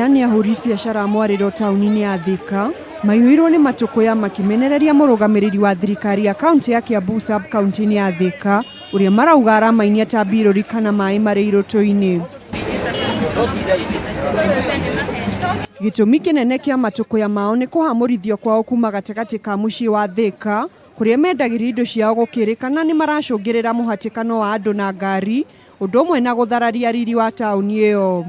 Aya ni ahuri biacara miariro tauni-ini ya Thika maiyuirwo ni matukuya makimenereria murugamiriri wa thirikari ya kaunti ya Kiambu sub kaunti ya Thika uria marauga aramainia ta birori kana mai mari iroto-ini. Gitumi kinene kia matukuya mao ni kuhamurithio kwao kuuma gatagati ka mucii wa Thika kuria mendagiria indo ciao gukirikana ni maracogera muhatikano wa andu na ngari undu umwe na guthararia riri wa tauni iyo.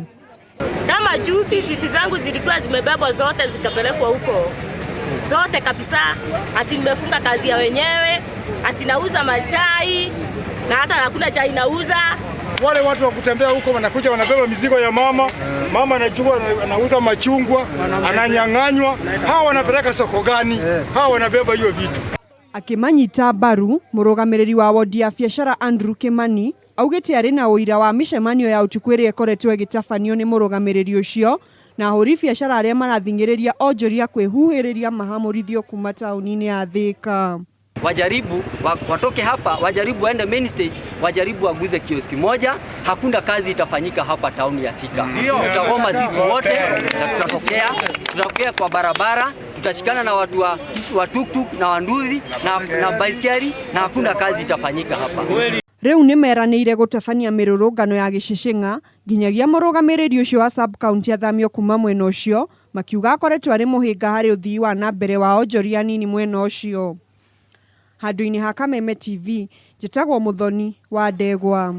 Kama juzi vitu zangu zilikuwa zimebebwa zote zikapelekwa huko. Zote kabisa, ati nimefunga kazi ya wenyewe, ati nauza machai na hata hakuna chai nauza. Wale watu wa kutembea huko wanakuja wanabeba mizigo ya mama, mama anachukua anauza machungwa, ananyang'anywa. Hawa wanapeleka soko gani? Hawa wanabeba hiyo vitu. Akimanyita baru murugamiriri wa wodi ya Biacara Andrew Kimani augite ari na uira wa micemanio ya utuku iria ikoretwo igitabanio ni murugamiriri ucio na ahuri biacara aria marathingiriria Onjoria kwihuhiriria mahamurithio kuma tauni-ini ya Thika. Wajaribu watoke hapa, wajaribu waende main stage, wajaribu waguze kioski moja, hakuna kazi itafanyika hapa tauni ya Thika. Tutagoma sisi wote na tutatokea kwa barabara, tutashikana na watu wa tuktuk na wanduthi na baiskeli na hakuna kazi itafanyika hapa. Riu ni meraniire gutabania mirurungano ya gicicing'a nginyagia murugamiriri ucio wa sub county athamio kuma mwena ucio makiuga akoretwo ari muhinga hari uthii wa na mbere wa Onjoria nini mwena ucio. Handu-ini ha Kameme TV njitagwo Muthoni wa Ndegwa.